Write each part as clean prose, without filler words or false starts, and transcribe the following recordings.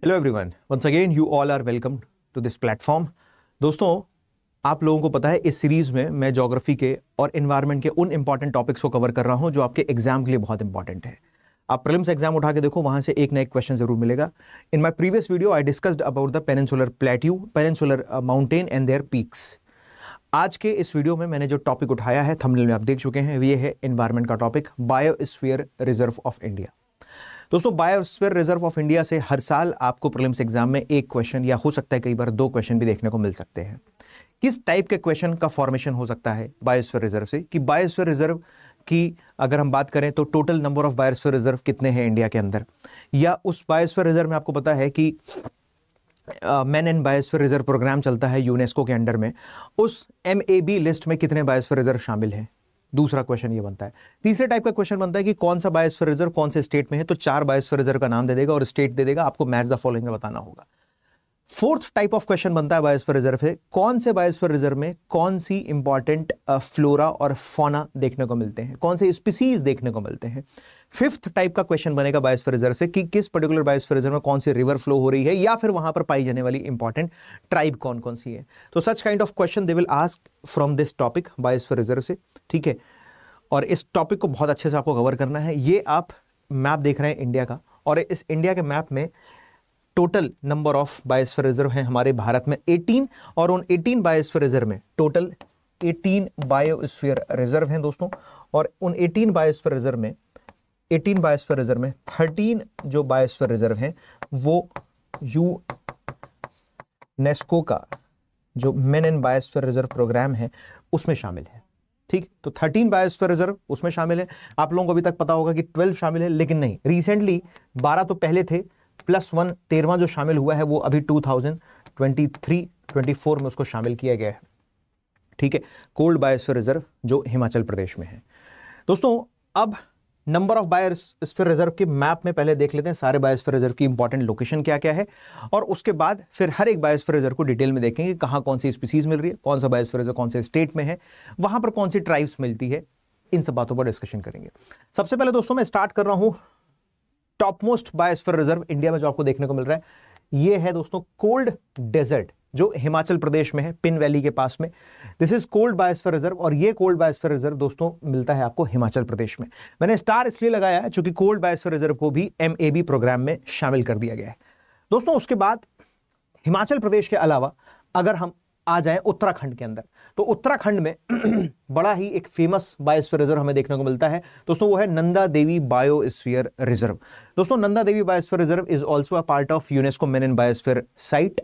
Hello everyone, once again you all are welcome to this platform. दोस्तों, आप लोगों को पता है इस सीरीज में मैं ज्योग्राफी के और एनवायरनमेंट के उन इंपॉर्टेंट टॉपिक्स को कवर कर रहा हूं जो आपके एग्जाम के लिए बहुत इंपॉर्टेंट है। आप प्रीलिम्स एग्जाम उठा के देखो, वहां से एक ना एक क्वेश्चन जरूर मिलेगा। In my previous video I discussed about the peninsular plateau, peninsular mountain and their peaks. आज के इस वीडियो में मैंने जो टॉपिक उठाया है, थंबनेल में आप देख चुके हैं, ये है एनवायरनमेंट का topic, biosphere reserve of India. दोस्तों, बायोस्फीयर रिजर्व ऑफ इंडिया से हर साल आपको प्रीलिम्स एग्जाम में एक क्वेश्चन या हो सकता है कई बार दो क्वेश्चन भी देखने को मिल सकते हैं। किस टाइप के क्वेश्चन का फॉर्मेशन हो सकता है बायोस्फीयर रिजर्व से, कि बायोस्फीयर रिजर्व की अगर हम बात करें तो total number of biosphere reserve कितने हैं इंडिया के अंदर, या उस बायोस्फीयर रिजर्व में आपको पता है कि man and biosphere reserve programme चलता है यूनेस्को के अंडर में, उस MAB लिस्ट में कितने बायोस्फीयर रिजर्व शामिल हैं। दूसरा क्वेश्चन ये बनता है। तीसरे टाइप का क्वेश्चन बनता है कि कौन सा बायोस्फीयर रिजर्व कौन से स्टेट में है, तो 4 बायोस्फीयर रिजर्व का नाम दे देगा और स्टेट दे देगा, आपको मैच द फॉलोइंग में बताना होगा। फोर्थ टाइप ऑफ क्वेश्चन बनता है बायोस्फीयर रिजर्व है, कौन से बायोस्फीयर रिजर्व में कौन सी इंपॉर्टेंट फ्लोरा और फौना देखने को मिलते हैं, कौन से स्पीसीज देखने को मिलते हैं। फिफ्थ टाइप का क्वेश्चन बनेगा बायोस्फीयर रिजर्व से कि किस पर्टिकुलर बायोस्फीयर रिजर्व में कौन सी रिवर फ्लो हो रही है, या फिर वहां पर पाई जाने वाली इंपॉर्टेंट ट्राइब कौन कौन सी है। तो such kind of question they will ask from this topic biosphere reserve से, ठीक है। और इस टॉपिक को बहुत अच्छे से आपको कवर करना है। ये आप मैप देख रहे हैं इंडिया का, और इस इंडिया के मैप में total number of biosphere reserve हैं हमारे भारत में 18, और उन 18 बायोस्फीयर रिजर्व में टोटल 18 बायोस्फीयर रिजर्व हैं दोस्तों। और उन 18 बायोस्फीयर रिजर्व में 13 जो बायोस्फीयर रिजर्व हैं वो यूनेस्को का जो man and biosphere reserve programme है उसमें शामिल है, ठीक। तो 13 बायोस्फीयर रिजर्व उसमें शामिल है। आप लोगों को अभी तक पता होगा कि 12 शामिल है, लेकिन नहीं, रिसेंटली 12 तो पहले थे, +1 13वां जो शामिल हुआ है वो अभी 2023-24 में उसको शामिल किया गया है, ठीक है। कोल्ड बायोस्फीयर रिजर्व जो हिमाचल प्रदेश में है। दोस्तों, अब नंबर ऑफ बायोस्फीयर रिजर्व के मैप में पहले देख लेते हैं सारे बायोस्फीयर रिजर्व की इंपॉर्टेंट लोकेशन क्या क्या है, और उसके बाद फिर हर एक बायोस्फीयर रिजर्व को डिटेल में देखेंगे कहां कौन सी स्पीसीज मिल रही है, कौन सा बायोस्फीयर रिजर्व कौन से स्टेट में है, वहां पर कौन सी ट्राइब्स मिलती है, इन सब बातों पर डिस्कशन करेंगे। सबसे पहले दोस्तों मैं स्टार्ट कर रहा हूं top most biosphere reserve India में जो आपको देखने को मिल रहा है, ये है दोस्तों कोल्ड डेजर्ट जो हिमाचल प्रदेश में है, पिन वैली के पास में। This is cold biosphere reserve, और ये कोल्ड बायोस्फीयर रिजर्व दोस्तों मिलता है आपको हिमाचल प्रदेश में। मैंने स्टार इसलिए लगाया है क्योंकि कोल्ड बायोस्फीयर रिजर्व को भी MAB प्रोग्राम में शामिल कर दिया गया है दोस्तों। उसके बाद हिमाचल प्रदेश के अलावा अगर हम आ जाएं उत्तराखंड के अंदर, तो उत्तराखंड में बड़ा ही एक फेमस बायोस्फीयर रिजर्व हमें देखने को मिलता है दोस्तों, वो है नंदा देवी बायोस्फीयर रिजर्व। दोस्तों, Nanda Devi biosphere reserve is also a part of UNESCO man and biosphere site.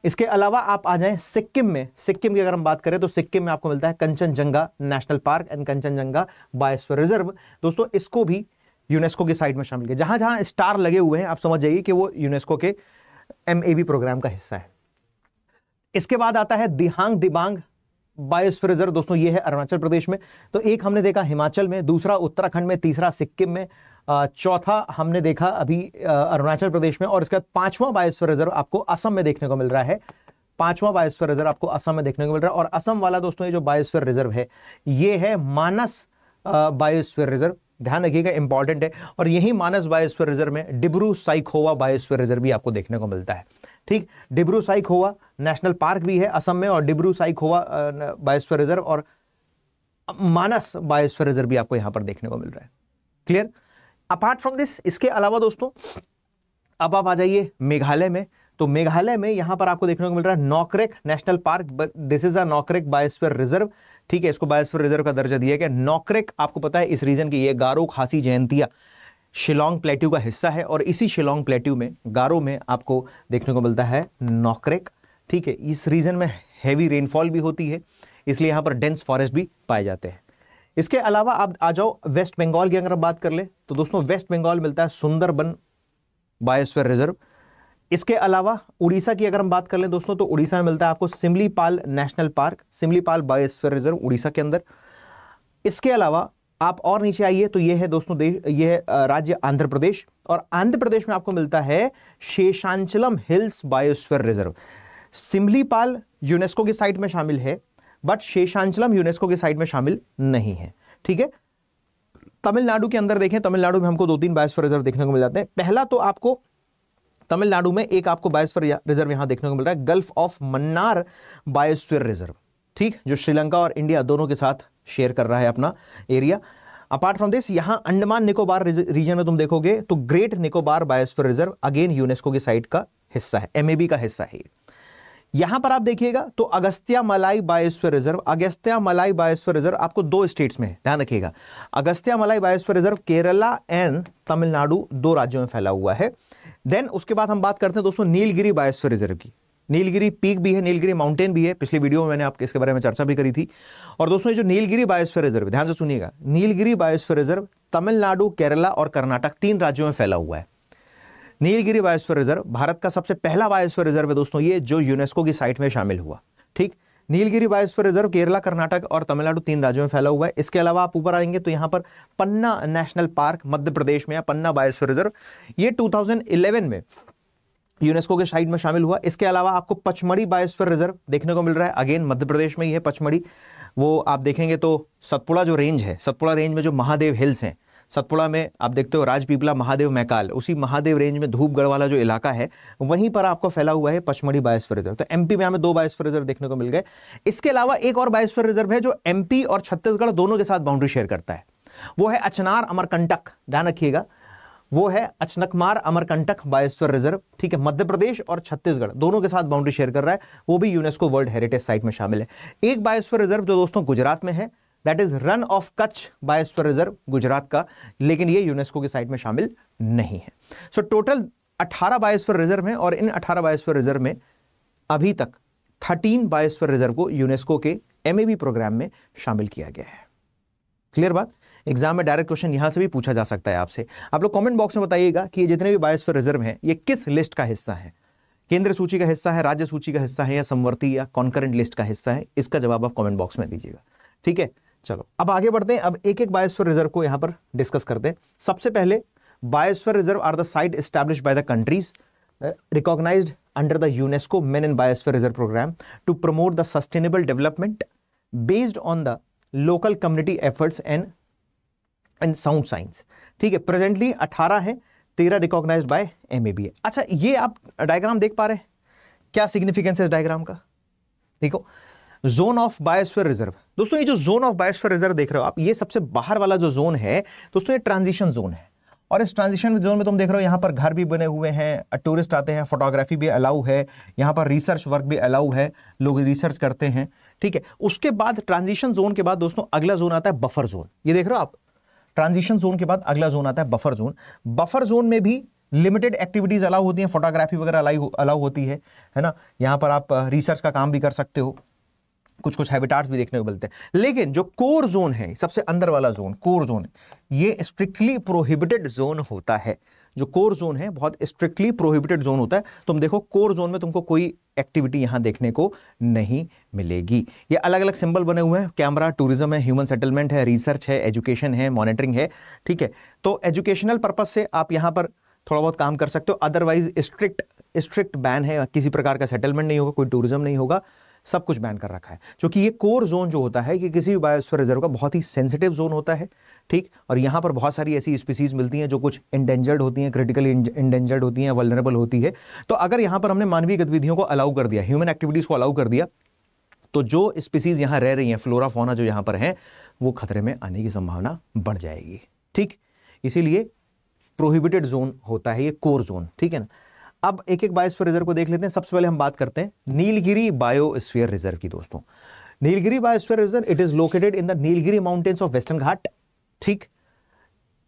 इसके अलावा आप आ जाएं सिक्किम में, सिक्किम की अगर हम बात करें तो सिक्किम में आपको मिलता है Kanchenjunga national park and Kanchenjunga biosphere reserve. दोस्तों, इसको भी यूनेस्को की साइट में शामिल किया। जहां जहां स्टार लगे हुए हैं आप समझ जाइए कि वो यूनेस्को के MAB प्रोग्राम का हिस्सा है। इसके बाद आता है दिहांग दिबांग बायोस्फीयर रिजर्व। दोस्तों, ये है अरुणाचल प्रदेश में। तो एक हमने देखा हिमाचल में, दूसरा उत्तराखंड में, तीसरा सिक्किम में, चौथा हमने देखा अभी अरुणाचल प्रदेश में, और इसके बाद 5वां बायोस्फीयर रिजर्व आपको असम में देखने को मिल रहा है। 5वां बायोस्फीयर रिजर्व आपको असम में देखने को मिल रहा है। और असम वाला दोस्तों ये जो बायोस्फीयर रिजर्व है ये है मानस बायोस्फीयर रिजर्व। ध्यान रखिएगा, इंपॉर्टेंट है। और यही मानस बायोस्फीयर रिजर्व में डिब्रू साइखोवा बायोस्फीयर रिजर्व भी आपको देखने को मिलता है, ठीक। डिब्रू साइखोवा नेशनल पार्क भी है असम में, और डिब्रू साइखोवा बायोस्फीयर रिजर्व और मानस बायोस्फीयर रिजर्व भी आपको यहां पर देखने को मिल रहा है। क्लियर? अपार्ट फ्रॉम दिस, इसके अलावा दोस्तों अब आप आ जाइए मेघालय में। तो मेघालय में यहां पर आपको देखने को मिल रहा है Nokrek national park. This is a Nokrek biosphere reserve, ठीक है। इसको बायोस्फीयर रिजर्व का दर्जा दिया गया। नॉकरेक आपको पता है इस रीजन की, ये गारो खासी जयंतिया शिलोंग प्लेट्यू का हिस्सा है, और इसी शिलोंग प्लेट्यू में गारो में आपको देखने को मिलता है नॉकरेक, ठीक है। इस रीजन में हैवी रेनफॉल भी होती है, इसलिए यहां पर डेंस फॉरेस्ट भी पाए जाते हैं। इसके अलावा आप आ जाओ वेस्ट बंगाल की अगर आप बात कर ले तो दोस्तों वेस्ट बंगाल मिलता है सुंदरबन बायोस्फीयर रिजर्व। इसके अलावा उड़ीसा की अगर हम बात कर लें दोस्तों, तो उड़ीसा में मिलता है आपको Simlipal national park, Simlipal biosphere reserve Orissa के अंदर। इसके अलावा आप और नीचे आइए तो ये है दोस्तों ये है राज्य आंध्र प्रदेश, और आंध्र प्रदेश में आपको मिलता है Seshachalam hills biosphere reserve. Similipal UNESCO की साइट में शामिल है, बट शेषांचलम यूनेस्को की साइट में शामिल नहीं है, ठीक है। तमिलनाडु के अंदर देखें, तमिलनाडु में हमको 2-3 बायोस्फीयर रिजर्व देखने को मिल जाते हैं। पहला तो आपको तमिलनाडु में एक आपको बायोस्फीयर रिजर्व यहां देखने को मिल रहा है, gulf of Mannar biosphere reserve, ठीक, जो श्रीलंका और इंडिया दोनों के साथ शेयर कर रहा है अपना एरिया। अपार्ट फ्रॉम दिस यहां अंडमान निकोबार रीजन में तुम देखोगे तो great Nicobar biosphere reserve again UNESCO की साइट का हिस्सा है, एमएबी का हिस्सा है। यहां पर आप देखिएगा तो अगस्त्या मलाई बायोस्फीयर रिजर्व, अगस्त्या मलाई बायोस्फीयर रिजर्व आपको दो स्टेट्स में, ध्यान रखिएगा, अगस्त्या मलाई biosphere reserve Kerala and Tamil Nadu दो राज्यों में फैला हुआ है। देन उसके बाद हम बात करते हैं दोस्तों नीलगिरी बायोस्फीयर रिजर्व की। नीलगिरी पीक भी है, नीलगिरी माउंटेन भी है, पिछली वीडियो में मैंने आपके इसके बारे में चर्चा भी करी थी। और दोस्तों ये जो नीलगिरी बायोस्फीयर रिजर्व, ध्यान से सुनिएगा, नीलगिरी बायोस्फीयर रिजर्व तमिलनाडु, केरला और कर्नाटक तीन राज्यों में फैला हुआ है। नीलगिरी बायोस्फीयर रिजर्व भारत का सबसे पहला बायोस्फीयर रिजर्व है दोस्तों, ये जो यूनेस्को की साइट में शामिल हुआ, ठीक। नीलगिरी बायोस्फीयर रिजर्व केरला, कर्नाटक और तमिलनाडु तीन राज्यों में फैला हुआ है। इसके अलावा आप ऊपर आएंगे तो यहां पर पन्ना नेशनल पार्क मध्य प्रदेश में है, पन्ना बायोस्फीयर रिजर्व, ये 2011 में यूनेस्को के साइट में शामिल हुआ। इसके अलावा आपको पचमढ़ी बायोस्फीयर रिजर्व देखने को मिल रहा है, अगेन मध्य प्रदेश में ही है पचमढ़ी। वो आप देखेंगे तो सतपुड़ा जो रेंज है, सतपुड़ा रेंज में जो महादेव हिल्स हैं, सतपुड़ा में आप देखते हो राजपीपला, महादेव मैकाल, उसी महादेव रेंज में धूपगढ़ वाला जो इलाका है वहीं पर आपको फैला हुआ है पचमढ़ी बायोस्फीयर रिजर्व। तो एमपी में हमें दो बायोस्फीयर रिजर्व देखने को मिल गए। इसके अलावा एक और बायोस्फीयर रिजर्व है जो एमपी और छत्तीसगढ़ दोनों के साथ बाउंड्री शेयर करता है, वो है अचनार अमरकंटक, ध्यान रखिएगा, वो है अचनकमार अमरकंटक बायोस्फीयर रिजर्व, ठीक है, मध्य प्रदेश और छत्तीसगढ़ दोनों के साथ बाउंड्री शेयर कर रहा है, वो भी यूनेस्को वर्ल्ड हेरिटेज साइट में शामिल है। एक बायोस्फीयर रिजर्व जो दोस्तों गुजरात में है, that is run of Kutch biosphere reserve Gujarat का, लेकिन ये यूनेस्को की साइट में शामिल नहीं है। सो टोटल 18 बायोस्फीयर रिजर्व हैं और इन 18 बायोस्फीयर रिजर्व में अभी तक 13 बायोस्फीयर रिजर्व को यूनेस्को के एमएबी प्रोग्राम में शामिल किया गया है। क्लियर बात? एग्जाम में डायरेक्ट क्वेश्चन यहां से भी पूछा जा सकता है आपसे। आप लोग कमेंट बॉक्स में बताइएगा कि ये जितने भी बायोस्फीयर रिजर्व हैं ये किस लिस्ट का हिस्सा है, केंद्र सूची का हिस्सा है, राज्य सूची का हिस्सा है, या समवर्ती या कॉन्करेंट लिस्ट का हिस्सा है। इसका जवाब आप कमेंट बॉक्स में दीजिएगा, ठीक है। चलो अब आगे बढ़ते हैं, अब एक एक बायोस्फीयर रिजर्व को यहां पर डिस्कस करते हैं। सबसे पहले biosphere reserve are the site established by the countries recognised under the UNESCO man in biosphere reserve programme to promote the sustainable development based on the local community efforts and sound science, ठीक है। Presently 18 है, 13 recognised bye MAB है। अच्छा, ये आप diagram देख पा रहे हैं, क्या सिग्निफिकेंस है इस डायग्राम का? देखो, जोन ऑफ बायोस्फीयर रिजर्व, दोस्तों ये जो जोन ऑफ बायोस्फीयर रिजर्व देख रहे हो आप, ये सबसे बाहर वाला जो जोन है दोस्तों, ये ट्रांजिशन जोन है। और इस ट्रांजिशन जोन में तुम देख रहे हो यहाँ पर घर भी बने हुए हैं, टूरिस्ट आते हैं, फोटोग्राफी भी अलाउ है, यहाँ पर रिसर्च वर्क भी अलाउ है, लोग रिसर्च करते हैं, ठीक है। उसके बाद ट्रांजिशन जोन के बाद दोस्तों अगला जोन आता है बफर जोन। ये देख रहे हो आप, ट्रांजिशन जोन के बाद अगला जोन आता है बफर जोन। बफर जोन में भी लिमिटेड एक्टिविटीज अलाउ होती हैं, फोटोग्राफी वगैरह अलाउ होती है ना। यहाँ पर आप रिसर्च का काम भी कर सकते हो, कुछ कुछ हैबिटाट्स भी देखने को मिलते हैं। लेकिन जो कोर जोन है, सबसे अंदर वाला जोन, कोर जोन, ये स्ट्रिक्टली प्रोहिबिटेड जोन होता है। जो कोर जोन है बहुत स्ट्रिक्टली प्रोहिबिटेड जोन होता है। तुम देखो कोर जोन में तुमको कोई एक्टिविटी यहां देखने को नहीं मिलेगी। ये अलग अलग सिंबल बने हुए हैं, कैमरा, टूरिज्म है, ह्यूमन सेटलमेंट है, रिसर्च है, एजुकेशन है, मॉनिटरिंग है, ठीक है। तो एजुकेशनल पर्पज से आप यहां पर थोड़ा बहुत काम कर सकते हो, अदरवाइज स्ट्रिक्ट बैन है, किसी प्रकार का सेटलमेंट नहीं होगा, कोई टूरिज्म नहीं होगा, सब कुछ बैन कर रखा है। क्योंकि ये कोर जोन जो होता है कि किसी भी बायोस्फीयर रिजर्व का बहुत ही सेंसिटिव जोन होता है, ठीक। और यहाँ पर बहुत सारी ऐसी स्पीसीज मिलती हैं जो कुछ इंडेंजर्ड होती हैं, क्रिटिकली इंडेंजर्ड होती हैं, वल्नरेबल होती है। तो अगर यहाँ पर हमने मानवीय गतिविधियों को अलाउ कर दिया, ह्यूमन एक्टिविटीज को अलाउ कर दिया, तो जो स्पीसीज यहाँ रह रही हैं, फ्लोरा फौना जो यहाँ पर हैं, वो खतरे में आने की संभावना बढ़ जाएगी, ठीक। इसीलिए प्रोहिबिटेड जोन होता है ये कोर जोन, ठीक है ना। अब एक एक बायोस्फीयर रिजर्व को देख लेते हैं। सबसे पहले हम बात करते हैं नीलगिरी बायोस्फीयर रिजर्व की। दोस्तों Nilgiri biosphere reserve, it is located in the Nilgiri mountains of western घाट, ठीक।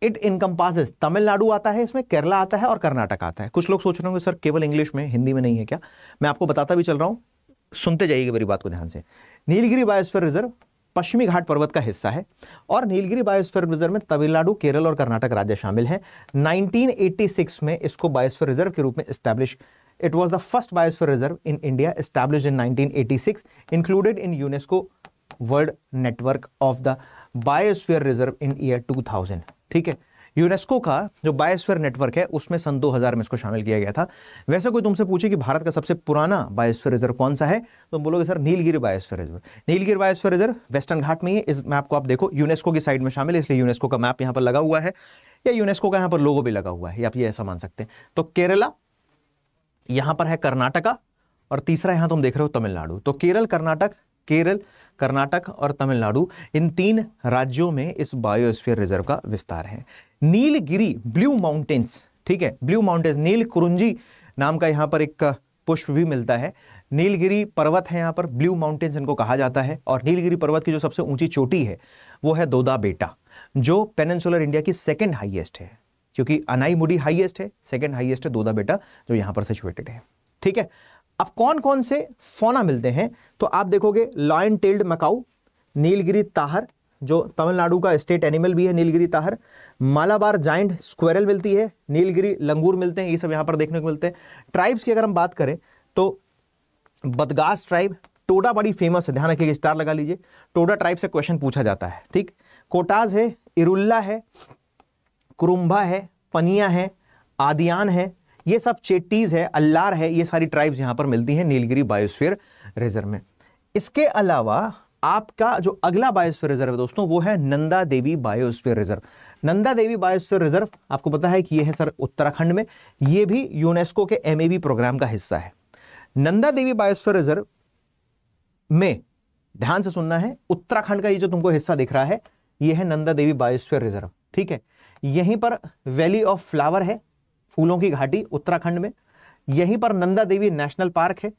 इट इनकम्पासेस, तमिलनाडु आता है इसमें, केरला आता है और कर्नाटक आता है। कुछ लोग सोच रहे होंगे सर केवल इंग्लिश में, हिंदी में नहीं है क्या? मैं आपको बताता भी चल रहा हूं, सुनते जाइएगा मेरी बात को ध्यान से। नीलगिरी बायोस्फीयर रिजर्व पश्चिमी घाट पर्वत का हिस्सा है और नीलगिरी बायोस्फीयर रिजर्व में तमिलनाडु, केरल और कर्नाटक राज्य शामिल हैं। 1986 में इसको बायोस्फीयर रिजर्व के रूप में establish, it was the first biosphere reserve in India, established in 1986, included in UNESCO world network of the biosphere reserve in year 2000, ठीक है। यूनेस्को का जो बायोस्फीयर नेटवर्क है उसमें सन 2000 में इसको शामिल किया गया था। वैसे कोई तुमसे पूछे कि भारत का सबसे पुराना बायोस्फीयर रिजर्व कौन सा है, तो तुम बोलोगे sir Nilgiri biosphere reserve. Nilgiri biosphere reserve western घाट में ही है। इस मैप को आप देखो, यूनेस्को की साइड में शामिल है, इसलिए यूनेस्को का मैप यहाँ पर लगा हुआ है, या यूनेस्को का यहाँ पर लोगो भी लगा हुआ है, आप ये ऐसा मान सकते हैं। तो केरला, यहां पर है कर्नाटका और तीसरा यहां तुम देख रहे हो तमिलनाडु। तो केरल, कर्नाटक और तमिलनाडु, इन 3 राज्यों में इस बायोस्फीयर रिजर्व का विस्तार है। नीलगिरी ब्लू माउंटेन्स, ठीक है, ब्लू माउंटेन्स, नील कुरुंजी नाम का यहां पर एक पुष्प भी मिलता है। नीलगिरी पर्वत है यहां पर, ब्लू माउंटेन्स इनको कहा जाता है। और नीलगिरी पर्वत की जो सबसे ऊंची चोटी है वो है दोदा बेटा, जो पेनिनसुलर इंडिया की 2nd हाईएस्ट है, क्योंकि अनाईमुडी हाईएस्ट है, 2nd हाईएस्ट है दोदा बेटा जो यहां पर सिचुएटेड है। ठीक है, अब कौन कौन से फौना मिलते हैं तो आप देखोगे lion tailed macaque, Nilgiri tahr जो तमिलनाडु का स्टेट एनिमल भी है, Nilgiri tahr, Malabar giant squirrel मिलती है, नीलगिरी लंगूर मिलते हैं, ये सब यहां पर देखने को मिलते हैं। ट्राइब्स की अगर हम बात करें तो बदगास ट्राइब, टोडा बड़ी फेमस है, ध्यान रखिएगा, स्टार लगा लीजिए, टोडा ट्राइब से क्वेश्चन पूछा जाता है। ठीक, कोटाज है, इरुल्ला है, कुरुम्बा है, पनिया है, आदियान है, ये सब चेट्टीज है, अल्लार है, ये सारी ट्राइब्स यहां पर मिलती हैं नीलगिरी बायोस्फीयर रिजर्व में। इसके अलावा आपका जो अगला बायोस्फीयर रिजर्व है दोस्तों वो है Nanda Devi biosphere reserve. Nanda Devi biosphere reserve आपको पता है कि ये है सर उत्तराखंड में, ये भी यूनेस्को के एमएबी प्रोग्राम का हिस्सा है। नंदा देवी बायोस्फीयर रिजर्व में ध्यान से सुनना है, उत्तराखंड का ये जो तुमको हिस्सा दिख रहा है ये है नंदा देवी बायोस्फीयर रिजर्व। ठीक है, यहीं पर वैली ऑफ फ्लावर है, फूलों की घाटी उत्तराखंड में, यहीं पर नंदा देवी नेशनल पार्क है।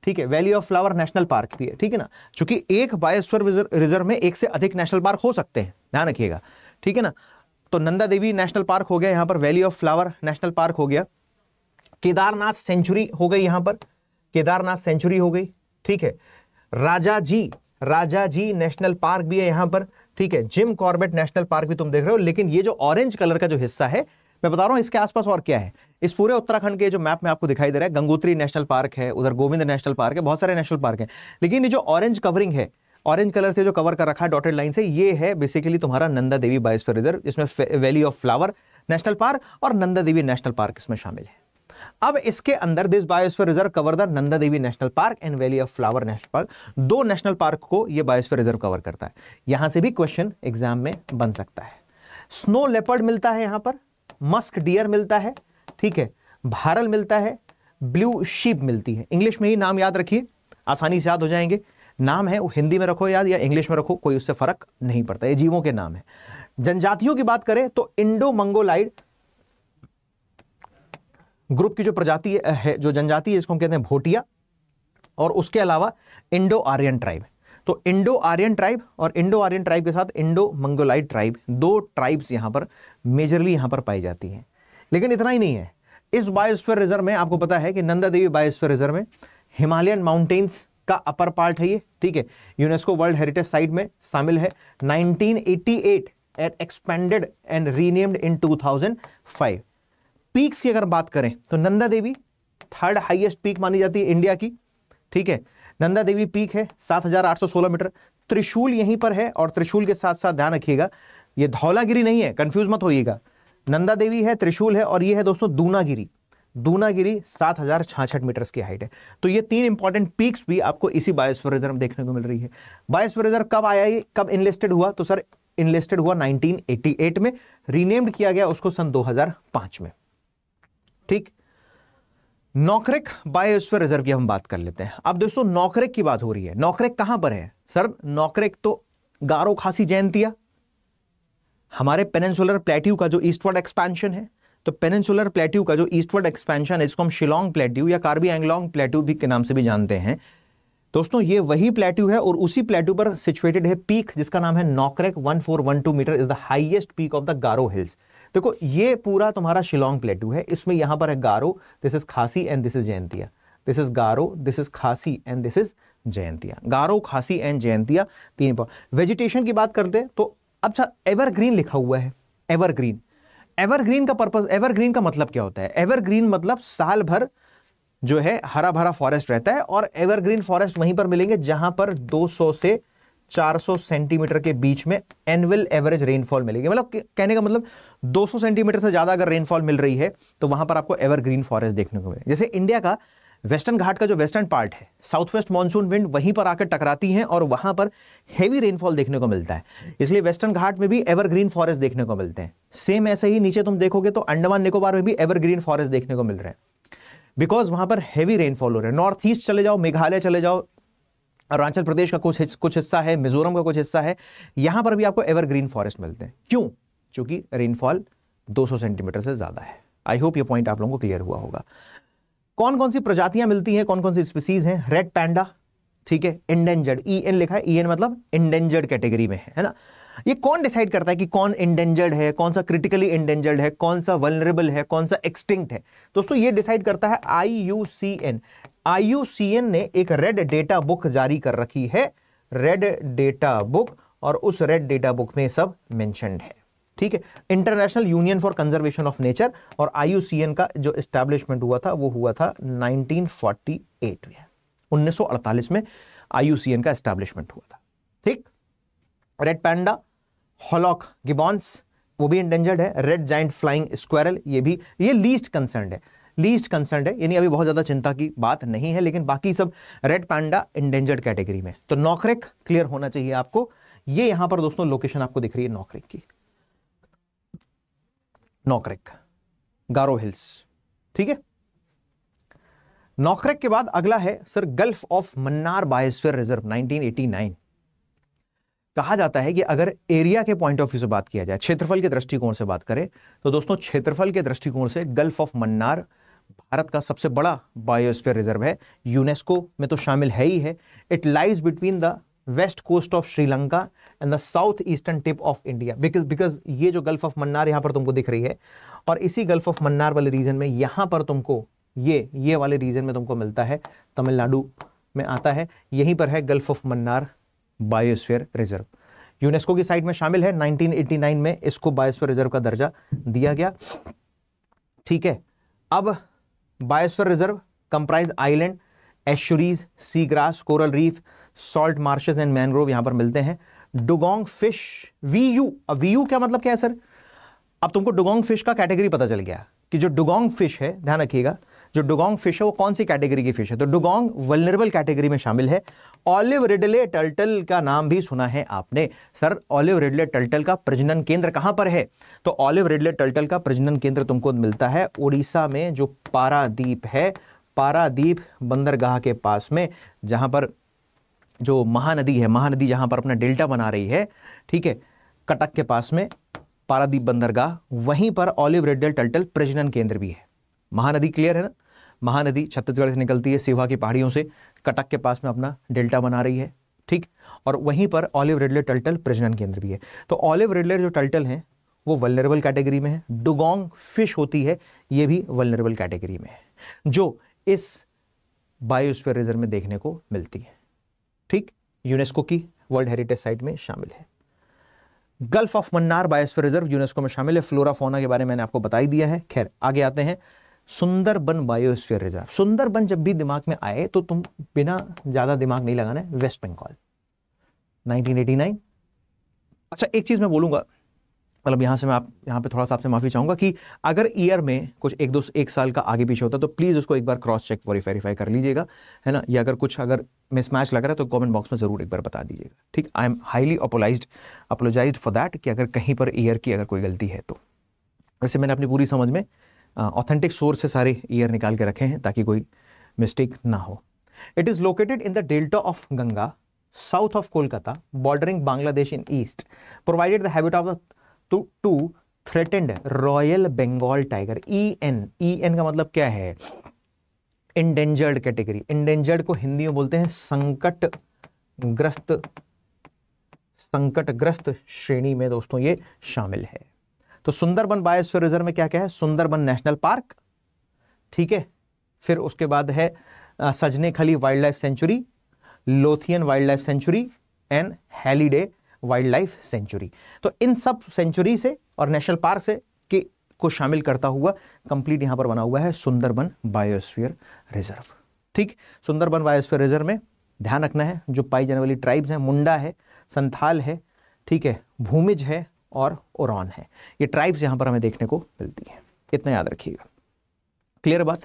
ठीक है, valley of flower national park भी है। ठीक है ना, क्योंकि एक बायोस्फीयर रिजर्व में एक से अधिक नेशनल पार्क हो सकते हैं, ध्यान रखिएगा। ठीक है ना, तो नंदा देवी नेशनल पार्क हो गया, यहां पर valley of flower national park हो गया, केदारनाथ सेंचुरी हो गई, यहां पर केदारनाथ सेंचुरी हो गई। ठीक है, राजाजी नेशनल पार्क भी है यहां पर। ठीक है, जिम कॉर्बेट नेशनल पार्क भी तुम देख रहे हो। लेकिन ये जो ऑरेंज कलर का जो हिस्सा है मैं बता रहा हूं इसके आसपास और क्या है, इस पूरे उत्तराखंड के जो मैप में आपको दिखाई दे रहा है, गंगोत्री नेशनल पार्क है, उधर गोविंद नेशनल पार्क है, बहुत सारे नेशनल पार्क हैं। लेकिन ये जो ऑरेंज कवरिंग है, ऑरेंज कलर से जो कवर कर रखा है डॉटेड लाइन से, ये है बेसिकली तुम्हारा नंदा देवी बायोस्फीयर रिजर्व, इसमें valley of flower national park और नंदा देवी नेशनल पार्क इसमें शामिल है। अब इसके अंदर this biosphere reserve cover the Nanda Devi national park and valley of flower national park, 2 national park को यह बायोस्फीयर रिजर्व कवर करता है। यहां से भी क्वेश्चन एग्जाम में बन सकता है। स्नो लेपर्ड मिलता है यहां पर, मस्क डियर मिलता है, ठीक है, भारल मिलता है, ब्लू शीप मिलती है। इंग्लिश में ही नाम याद रखिए, आसानी से याद हो जाएंगे। नाम है वो हिंदी में रखो याद या इंग्लिश में रखो, कोई उससे फर्क नहीं पड़ता, ये जीवों के नाम है। जनजातियों की बात करें तो इंडो मंगोलाइड ग्रुप की जो प्रजाति है, जो जनजाति है, इसको हम कहते हैं भोटिया, और उसके अलावा इंडो आर्यन ट्राइब। तो इंडो आर्यन ट्राइब और इंडो आर्यन ट्राइब के साथ इंडो मंगोलाइड ट्राइब, 2 ट्राइब्स यहां पर मेजरली यहां पर पाई जाती हैं। लेकिन इतना ही नहीं है, इस बायोस्फीयर रिजर्व में आपको पता है कि नंदा देवी बायोस्फीयर रिजर्व में हिमालयन माउंटेन्स का अपर पार्ट है ये। ठीक है, यूनेस्को वर्ल्ड हेरिटेज साइट में शामिल है। 1988 it expanded and renamed in 2005। Peaks की अगर बात करें तो Nanda Devi 3rd highest peak मानी जाती है इंडिया की। ठीक है, नंदा देवी पीक है 7816 मीटर। त्रिशूल यहीं पर है, और त्रिशूल के साथ साथ ध्यान रखिएगा ये धौलागिरी नहीं है, कंफ्यूज मत होइएगा। नंदा देवी है, त्रिशूल है, और ये है दोस्तों दूनागिरी। दूनागिरी 7066 मीटर्स की हाइट है। तो ये 3 इंपॉर्टेंट पीक्स भी आपको इसी बायोस्फीयर रिजर्व में देखने को मिल रही है। बायोस्फीयर रिजर्व कब आया, ये कब इनलिस्टेड हुआ, तो सर इनलिस्टेड हुआ 1988 में, रीनेम्ड किया गया उसको सन 2005 में। ठीक, नौकरेक बायोस्फीयर रिजर्व की हम बात कर लेते हैं। अब दोस्तों नौकरेक की बात हो रही है, नौकरेक कहां पर है सर? नौकरेक तो गारो खासी जयंतिया, हमारे पेनिनसुलर प्लेट्यू का जो ईस्टवर्ड एक्सपेंशन है, तो पेनिनसुलर प्लेट्यू का जो ईस्टवर्ड एक्सपेंशन है इसको हम शिलोंग प्लेट्यू या कार्बी एंगलोंग प्लेट्यू भी के नाम से भी जानते हैं। दोस्तों ये वही प्लेट्यू है, और उसी प्लेट्यू पर सिचुएटेड है पीक जिसका नाम है Nokrek. 1412 metre is the highest peak of the Garo hills. देखो ये पूरा तुम्हारा शिलोंग प्लेट्यू है, इसमें यहां पर है गारो, दिस इज खासी and this is Jaintia. This is Garo, this is खासी एंड दिस इज जयंतिया। गारो, खासी एंड जयंतिया 3। वेजिटेशन की बात करते हैं तो अच्छा एवरग्रीन लिखा हुआ है, एवरग्रीन। एवरग्रीन का पर्पस, एवरग्रीन का मतलब क्या होता है? एवरग्रीन मतलब साल भर जो है हरा भरा फॉरेस्ट रहता है, और एवरग्रीन फॉरेस्ट वहीं पर मिलेंगे जहां पर 200 से 400 सेंटीमीटर के बीच में एनुअल एवरेज रेनफॉल मिलेगी। मतलब कहने का मतलब 200 सेंटीमीटर से ज्यादा अगर रेनफॉल मिल रही है तो वहां पर आपको एवरग्रीन फॉरेस्ट देखने को मिलेगा। जैसे इंडिया का वेस्टर्न घाट का जो वेस्टर्न पार्ट है, साउथ वेस्ट मानसून विंड वहीं पर आकर टकराती हैं और वहां पर हेवी रेनफॉल देखने को मिलता है, इसलिए वेस्टर्न घाट में भी एवरग्रीन फॉरेस्ट देखने को मिलते हैं। सेम ऐसे ही नीचे तुम देखोगे तो अंडमान निकोबार में भी एवरग्रीन फॉरेस्ट देखने को मिल रहे हैं। बिकॉज वहां पर हैवी रेनफॉल हो रहा है। नॉर्थ ईस्ट चले जाओ, मेघालय चले जाओ, अरुणाचल प्रदेश का कुछ हिस्सा है, मिजोरम का कुछ हिस्सा है, यहां पर भी आपको एवरग्रीन फॉरेस्ट मिलते हैं। क्यों? क्योंकि रेनफॉल 200 सेंटीमीटर से ज्यादा है। आई होप ये पॉइंट आप लोगों को क्लियर हुआ होगा। कौन कौन सी प्रजातियां मिलती हैं, कौन कौन सी स्पीसीज हैं? रेड पैंडा, ठीक है, इंडेंजर्ड, EN लिखा है, EN मतलब इंडेंजर्ड कैटेगरी में है ना। ये कौन डिसाइड करता है कि कौन इंडेंजर्ड है, कौन सा क्रिटिकली इंडेंजर्ड है, कौन सा वल्नरेबल है, कौन सा एक्सटिंक्ट है? दोस्तों ये डिसाइड करता है IUCN। IUCN ने एक रेड डेटा बुक जारी कर रखी है, रेड डेटा बुक, और उस रेड डेटा बुक में सब मेंशन्ड है, ठीक है। International union for conservation of nature, और IUCN का जो एस्टैब्लिशमेंट हुआ था वो हुआ था 1948 में, 1948 में IUCN का एस्टैब्लिशमेंट हुआ था, ठीक। रेड पैंडा, हॉलॉक गिबॉन्स, वो भी इंडेंजर्ड है। रेड जाइंट फ्लाइंग स्क्वायरल, ये लीस्ट कंसर्न्ड है, लीस्ट कंसर्न्ड है, यानी अभी बहुत ज्यादा चिंता की बात नहीं है, लेकिन बाकी सब रेड पैंडा इंडेंजर्ड कैटेगरी में। तो नॉकरेक क्लियर होना चाहिए आपको। ये यहां पर दोस्तों लोकेशन आपको दिख रही है नॉकरेक की, नॉकरेक, गारो हिल्स, ठीक है। नॉकरेक के बाद अगला है sir gulf of Mannar biosphere reserve 1989। कहा जाता है कि अगर एरिया के पॉइंट ऑफ व्यू से बात किया जाए, क्षेत्रफल के दृष्टिकोण से बात करें, तो दोस्तों क्षेत्रफल के दृष्टिकोण से गल्फ ऑफ मन्नार भारत का सबसे बड़ा बायोस्फीयर रिजर्व है। यूनेस्को में तो शामिल है ही है। It lies between the west coast of Sri Lanka and the south eastern tip of India. Because ये जो गल्फ ऑफ मन्नार यहां पर तुमको दिख रही है, और इसी गल्फ ऑफ मन्नार वाले रीजन में यहां पर तुमको ये वाले रीजन में तुमको मिलता है, तमिलनाडु में आता है, यहीं पर है gulf of Mannar biosphere reserve. UNESCO की साइट में शामिल है। 1989 में इसको बायोस्फीयर रिजर्व का दर्जा दिया गया, ठीक है। अब biosphere reserve comprise island, estuaries, sea grass, coral reef, salt marches and mangrove यहां पर मिलते हैं। डुगोंग फिश, VU, अब VU क्या मतलब क्या है सर? अब तुमको डुगोंग फिश का कैटेगरी पता चल गया कि जो डुगोंग फिश है, ध्यान रखिएगा, जो डुगोंग फिश है वो कौन सी कैटेगरी की फिश है? तो डुगोंग वल्नरेबल कैटेगरी में शामिल है। ऑलिव रिडले टर्टल का नाम भी सुना है आपने। सर ऑलिव रिडले टर्टल का प्रजनन केंद्र कहां पर है? तो ऑलिव रिडले टर्टल का प्रजनन केंद्र तुमको मिलता है उड़ीसा में, जो पारादीप है, पारादीप बंदरगाह के पास में, जहां पर जो महानदी है, महानदी जहां पर अपना डेल्टा बना रही है, ठीक है, कटक के पास में पारादीप बंदरगाह, वहीं पर ऑलिव रिडले टर्टल प्रजनन केंद्र भी है। महानदी क्लियर है ना? महानदी छत्तीसगढ़ से निकलती है, सिवा की पहाड़ियों से, कटक के पास में अपना डेल्टा बना रही है, ठीक, और वहीं पर ऑलिव रिडले टर्टल प्रजनन केंद्र भी है। तो ऑलिव रिडले जो टर्टल हैं वो वल्नरेबल कैटेगरी में है। डुगोंग फिश होती है, ये भी वल्नरेबल कैटेगरी में है, जो इस बायोस्फीयर रिजर्व में देखने को मिलती है, ठीक। यूनेस्को की वर्ल्ड हेरिटेज साइट में शामिल है। Gulf of Mannar biosphere reserve UNESCO में शामिल है। फ्लोरा फौना के बारे में मैंने आपको बता ही दिया है। खैर आगे आते हैं, सुंदरबन बायोस्फीयर रिजर्व। सुंदरबन जब भी दिमाग में आए तो तुम बिना ज्यादा दिमाग नहीं लगाना है, वेस्ट बंगाल, 1989। अच्छा एक चीज मैं बोलूंगा, मतलब यहाँ पे थोड़ा सा आपसे माफी चाहूंगा कि अगर ईयर में कुछ एक साल का आगे पीछे होता तो प्लीज उसको एक बार क्रॉस चेक वेरीफाई कर लीजिएगा, है ना। या अगर मिसमैच लग रहा है तो कमेंट बॉक्स में जरूर एक बार बता दीजिएगा, ठीक। I am highly apologised for that कि अगर कहीं पर ईयर की अगर कोई गलती है तो। वैसे मैंने अपनी पूरी समझ में ऑथेंटिक सोर्स से सारे ईयर निकाल के रखे हैं ताकि कोई मिस्टेक ना हो। It is located in the delta of Ganga, south of Kolkata, bordering Bangladesh in east, provided the habit of to threatened royal Bengal tiger. EN का मतलब क्या है? Endangered category. इंडेंजर्ड को हिंदी में बोलते हैं संकटग्रस्त श्रेणी में दोस्तों ये शामिल है। तो सुंदरबन बायोस्फीयर रिजर्व में क्या क्या है? सुंदरबन नेशनल पार्क, ठीक है, फिर उसके बाद है सजने खली wild life century, Lothian wild life sanctuary and Haliday wild life century. तो इन सब सेंचुरी से और नेशनल पार्क से को शामिल करता हुआ कंप्लीट यहां पर बना हुआ है सुंदरबन बायोस्फीयर रिजर्व, ठीक। सुंदरबन बायोस्फीयर रिजर्व में ध्यान रखना है जो पाई जाने वाली ट्राइब्स हैं, मुंडा है, संथाल है, ठीक है, भूमिज है और ओरॉन है। ये ट्राइब्स यहां पर हमें देखने को मिलती हैं, इतना याद रखिएगा। क्लियर बात?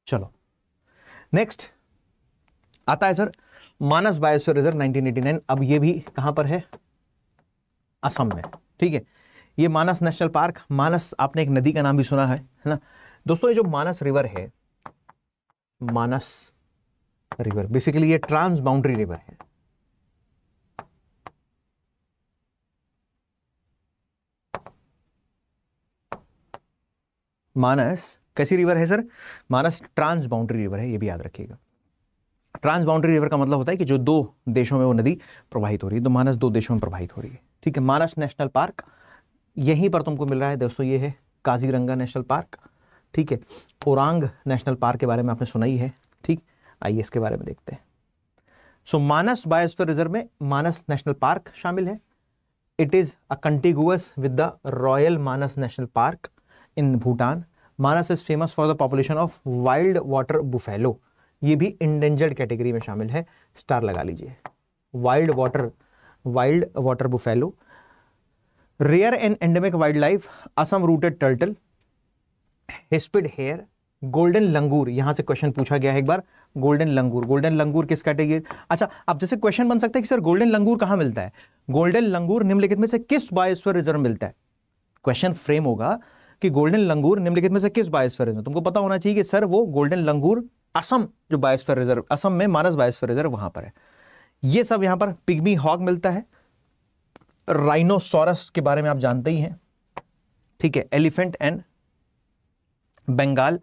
चलो नेक्स्ट आता है सर मानस बायोस्फीयर रिजर्व 1989। अब ये भी कहां पर है? असम में, ठीक है। ये मानस नेशनल पार्क, मानस आपने एक नदी का नाम भी सुना है ना दोस्तों। ये जो मानस रिवर है, मानस रिवर बेसिकली ये ट्रांस बाउंड्री रिवर है। मानस कैसी रिवर है सर? मानस ट्रांस बाउंड्री रिवर है, ये भी याद रखिएगा। ट्रांस बाउंड्री रिवर का मतलब होता है कि जो दो देशों में वो नदी प्रवाहित हो रही है, तो मानस दो देशों में प्रवाहित हो रही है, ठीक है। मानस नेशनल पार्क यहीं पर तुमको मिल रहा है दोस्तों, ये है काजीरंगा नेशनल पार्क, ठीक है। ओरांग नेशनल पार्क के बारे में आपने सुना ही है, ठीक। आइए इसके बारे में देखते हैं। सो मानस बायोस्फीयर रिजर्व में मानस नेशनल पार्क शामिल है। It is a contiguous with the royal Manas national park in Bhutan. Manas is famous for the population of wild water buffalo, ये भी इंडेंजर्ड कैटेगरी में शामिल है, स्टार लगा लीजिए। Wild water buffalo. Rare and endemic wild life, Assam roofed turtle, hispid hare, golden langur, यहां से question पूछा गया है एक बार, गोल्डन लंगूर। गोल्डन लंगूर किस कैटेगरी? अच्छा, अब जैसे क्वेश्चन बन सकता है कि सर गोल्डन लंगूर कहां मिलता है? गोल्डन लंगूर निम्नलिखित में से किस बायोस्फीयर रिजर्व मिलता है? क्वेश्चन फ्रेम होगा कि गोल्डन लंगूर निम्नलिखित में से किस बायोस्फीयर रिजर्व? तुमको पता होना चाहिए कि सर वो गोल्डन लंगूर असम जो बायोस्फीयर रिजर्व, असम में मानस बायोस्फीयर रिजर्व वहां पर है। ये सब यहां पर पिग्मी हॉग मिलता है। राइनोसोरस के बारे में आप जानते ही हैं, ठीक है। Elephant and Bengal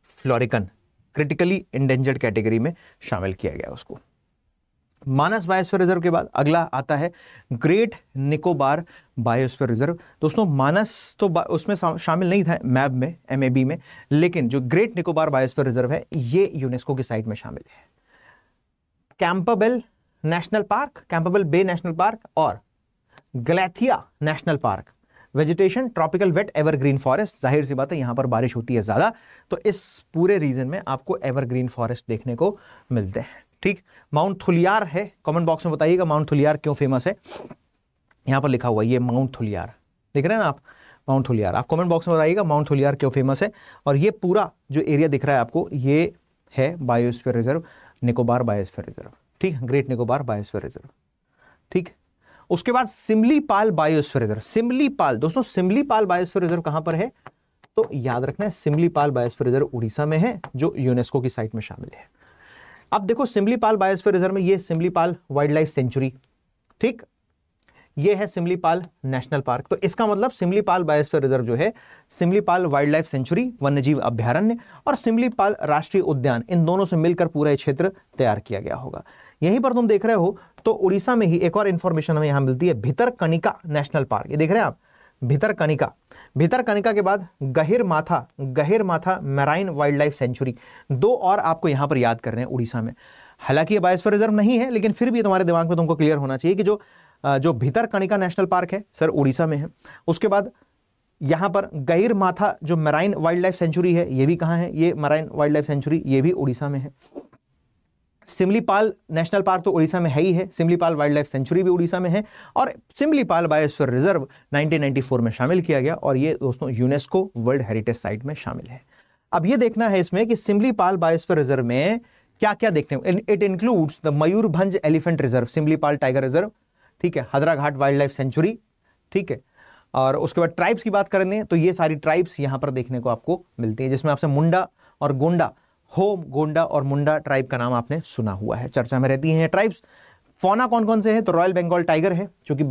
florican critically endangered category में शामिल किया गया उसको। मानस बायोस्फीयर रिजर्व के बाद अगला आता है ग्रेट निकोबार बायोस्फीयर रिजर्व। दोस्तों मानस तो उसमें शामिल नहीं था मैप में, MAB में, लेकिन जो ग्रेट निकोबार बायोस्फीयर रिजर्व है ये यूनेस्को की साइट में शामिल है। Campbell national park, Campbell bay national park और Galathea national park. Vegetation tropical wet evergreen forest, जाहिर सी बात है यहां पर बारिश होती है ज्यादा, तो इस पूरे रीजन में आपको एवरग्रीन फॉरेस्ट देखने को मिलते हैं, ठीक। माउंट थुलियार है, कमेंट बॉक्स में बताइएगा माउंट थुलियार क्यों फेमस है। यहां पर लिखा हुआ है ये माउंट थुलियार, देख रहे हैं ना आप, माउंट थुलियार। आप कमेंट बॉक्स में बताइएगा माउंट थुलियार क्यों फेमस है। और ये पूरा जो एरिया दिख रहा है आपको, ये है biosphere reserve, Nicobar biosphere reserve, ठीक, ग्रेट निकोबार बायोस्फीयर रिजर्व, ठीक। उसके बाद सिमलीपाल बायोस्फीयर रिजर्व। सिमलीपाल दोस्तों, सिमलीपाल बायोस्फीयर रिजर्व कहां पर है? तो याद रखना है सिमलीपाल बायोस्फीयर रिजर्व उड़ीसा में है, जो यूनेस्को की साइट में शामिल है। अब देखो सिमलीपाल बायोस्फीयर रिजर्व में ये सिमलीपाल वाइल्ड लाइफ सेंचुरी, ठीक, ये है सिमलीपाल नेशनल पार्क। तो इसका मतलब सिमलीपाल बायोस्फीयर रिजर्व जो है, सिमलीपाल वाइल्ड लाइफ सेंचुरी वन्यजीव अभ्यारण्य और सिमलीपाल राष्ट्रीय उद्यान, इन दोनों से मिलकर पूरा ये क्षेत्र तैयार किया गया होगा। यहीं पर तुम देख रहे हो तो उड़ीसा में ही एक और इंफॉर्मेशन हमें यहां मिलती है, भितरकनिका नेशनल पार्क। ये देख रहे हैं आप, भितरकनिका। भितरकनिका के बाद Gahirmatha marine wild life century. दो और आपको यहां पर याद करने हैं उड़ीसा में। हालांकि ये बायोस्फीयर रिजर्व नहीं है, लेकिन फिर भी तुम्हारे दिमाग में तुमको क्लियर होना चाहिए कि जो भितरकनिका नेशनल पार्क है सर उड़ीसा में है। उसके बाद यहां पर गहिरमाथा जो मैराइन वाइल्ड लाइफ सेंचुरी है, ये भी कहां है? ये मैराइन वाइल्ड लाइफ सेंचुरी ये भी उड़ीसा में है। सिमलीपाल नेशनल पार्क तो उड़ीसा में है ही है, सिमलीपाल वाइल्ड लाइफ सेंचुरी भी उड़ीसा में है, और सिमलीपाल बायोस्फीयर रिजर्व 1994 में शामिल किया गया, और ये दोस्तों यूनेस्को वर्ल्ड हेरिटेज साइट में शामिल है। अब ये देखना है इसमें कि सिमलीपाल बायोस्फीयर रिजर्व में क्या क्या देखने को। It includes the Mayurbhanj elephant reserve, Simlipal tiger reserve, ठीक है, हदराघाट वाइल्ड लाइफ सेंचुरी, ठीक है। और उसके बाद ट्राइब्स की बात करेंगे तो ये सारी ट्राइब्स यहां पर देखने को आपको मिलती है, जिसमें आपसे मुंडा और गोंडा, होम, गोंडा और मुंडा ट्राइब का नाम आपने सुना हुआ है, चर्चा में रहती हैं ट्राइब्स। फौना कौन कौन से हैं? तो रॉयल बंगाल टाइगर है, जो कि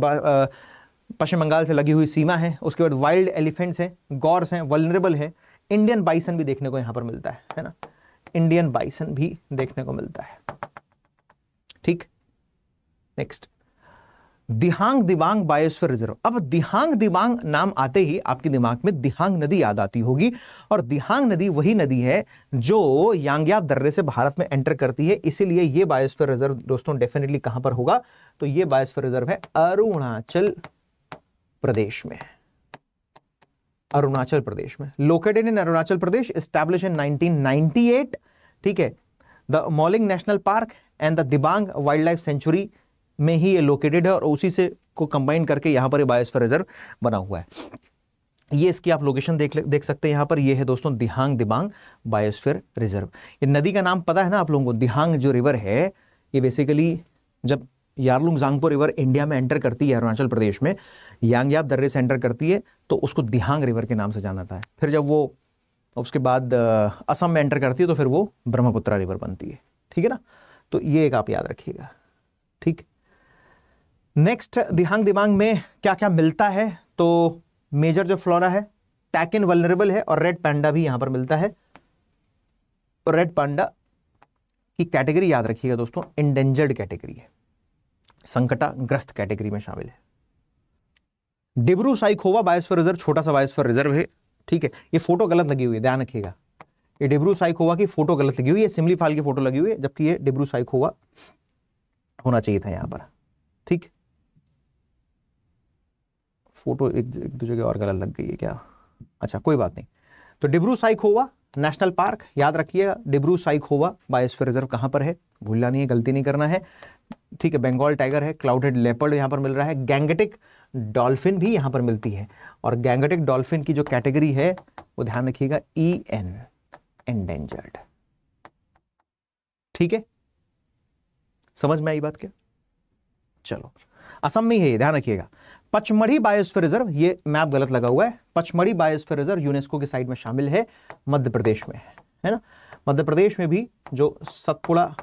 पश्चिम बंगाल से लगी हुई सीमा है। उसके बाद वाइल्ड एलिफेंट्स हैं, गॉर्स हैं, वल्नरेबल है, इंडियन बाइसन भी देखने को यहां पर मिलता है ना, इंडियन बाइसन भी देखने को मिलता है, ठीक। नेक्स्ट दिहांग दिबांग बायोस्फीयर रिजर्व। अब दिहांग दिबांग नाम आते ही आपके दिमाग में दिहांग नदी याद आती होगी, और दिहांग नदी वही नदी है जो यांग्याप दर्रे से भारत में एंटर करती है, इसीलिए ये बायोस्फीयर रिजर्व दोस्तों डेफिनेटली कहां पर होगा? तो ये बायोस्फीयर रिजर्व है अरुणाचल प्रदेश में, अरुणाचल प्रदेश में, located in Arunachal Pradesh, establish in 1998, ठीक है। The Mouling national park and the Dibang wild life century में ही ये लोकेटेड है, और उसी से को कंबाइन करके यहां पर ये बायोस्फीयर रिजर्व बना हुआ है। ये इसकी आप लोकेशन देख सकते हैं यहां पर, ये है दोस्तों दिहांग दिबांग बायोस्फीयर रिजर्व। ये नदी का नाम पता है ना आप लोगों को? दिहांग जो रिवर है ये बेसिकली जब यारलुंग रिवर इंडिया में एंटर करती है, अरुणाचल प्रदेश में यांगयाप दर्रे से एंटर करती है, तो उसको दिहांग रिवर के नाम से जाना था। फिर जब वो उसके बाद असम में एंटर करती है तो फिर वो ब्रह्मपुत्रा रिवर बनती है। ठीक है ना, तो ये एक आप याद रखिएगा। ठीक, नेक्स्ट दिहांग दिबांग में क्या क्या मिलता है, तो मेजर जो फ्लोरा है टैकिन वल्नरेबल है, और रेड पैंडा भी यहां पर मिलता है। रेड पैंडा की कैटेगरी याद रखिएगा दोस्तों, इंडेंजर्ड कैटेगरी है, संकटाग्रस्त कैटेगरी में शामिल है। डिब्रू साइखोवा बायोस्फीयर रिजर्व छोटा सा बायोस्फीयर रिजर्व है। ठीक है, ये फोटो गलत लगी हुई है, ध्यान रखिएगा, ये डिब्रू साइखोवा की फोटो गलत लगी हुई है, सिमली फाल की फोटो लगी हुई है, जबकि ये डिब्रू साइखोवा होना चाहिए था यहां पर। ठीक, फोटो एक दो जगह और गलत लग गई है क्या, अच्छा कोई बात नहीं। तो डिब्रू साइखोवा नेशनल पार्क याद रखिएगा, डिब्रू साइखोवा बायोस्फीयर रिजर्व कहां पर है, भूलना नहीं है, गलती नहीं करना है। ठीक है, बंगाल टाइगर है, क्लाउडेड लेपर्ड यहां पर मिल रहा है, गैंगेटिक डॉल्फिन भी यहां पर मिलती है, और गैंगेटिक डॉल्फिन की जो कैटेगरी है वो ध्यान रखिएगा EN, एंडेंजर्ड। ठीक है, समझ में आई बात क्या? चलो, असम में ही है, ध्यान रखिएगा। पचमढ़ी बायोस्फीयर रिजर्व, ये मैप गलत लगा हुआ है, पचमढ़ी बायोस्फीयर रिजर्व यूनेस्को की साइड में शामिल है, मध्य प्रदेश में है ना। मध्य प्रदेश में भी जो सतपुड़ा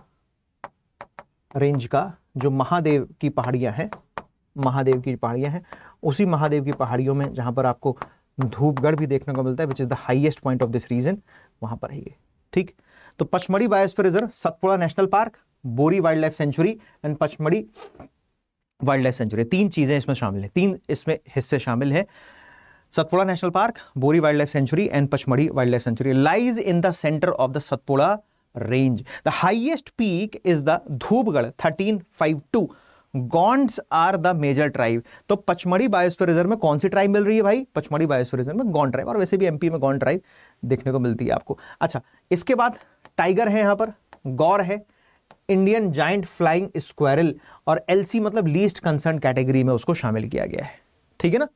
रेंज का जो महादेव की पहाड़ियां हैं, महादेव की पहाड़ियां हैं, उसी महादेव की पहाड़ियों में जहां पर आपको धूपगढ़ भी देखने को मिलता है, which is the highest point of this region, वहां पर है ये। ठीक, तो Pachmarhi biosphere reserve, Satpura national park, Bori wild life sanctuary and Pachmarhi wild life sanctuary, तीन चीजें इसमें शामिल है, तीन इसमें हिस्से शामिल है। Satpura national park, Bori wild life sanctuary and Pachmarhi wild life sanctuary lies in the centre of the Satpura range. The highest peak is the Dhupgarh 1352। Gonds are the major tribe. तो पचमढ़ी बायोस्फीयर रिजर्व में कौन सी ट्राइब मिल रही है भाई? पचमढ़ी बायोस्फीयर रिजर्व में गॉन्ड ट्राइब, और वैसे भी एमपी में गॉन्ड ट्राइब देखने को मिलती है आपको। अच्छा, इसके बाद टाइगर है, यहां पर गौर है, इंडियन जाइंट फ्लाइंग स्क्वायरल, और एलसी मतलब लीस्ट कंसर्न कैटेगरी में उसको शामिल किया गया है। ठीक है ना,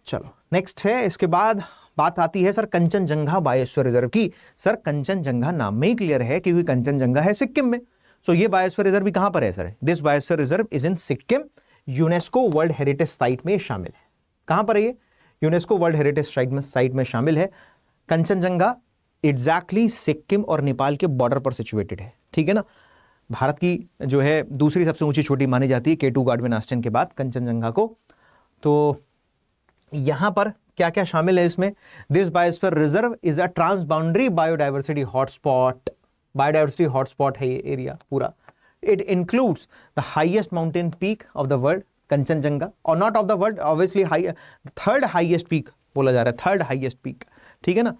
चलो नेक्स्ट है। इसके बाद बात आती है सर कंचनजंगा बायोस्फीयर रिजर्व की। सर कंचनजंगा नाम में ही क्लियर है क्योंकि कंचनजंगा है सिक्किम में। सो ये बायोस्फीयर रिजर्व भी कहां पर है sir? This biosphere reserve is in Sikkim, UNESCO world heritage site में शामिल है। कहां पर है ये? यूनेस्को वर्ल्ड हेरिटेज साइट में शामिल है। कंचनजंगा एग्जैक्टली सिक्किम और नेपाल के बॉर्डर पर सिचुएटेड है। ठीक है ना, भारत की जो है दूसरी सबसे ऊंची चोटी मानी जाती है K2 गार्डविन आस्टेन के बाद कंचनजंगा को। तो यहां पर क्या क्या शामिल है इसमें? This biosphere reserve is a transboundary biodiversity hotspot. Biodiversity hotspot है ये एरिया पूरा। It includes the highest mountain peak of the world, Kanchenjunga, और not of the world obviously, third highest peak बोला जा रहा है, थर्ड हाईएस्ट पीक। ठीक है ना,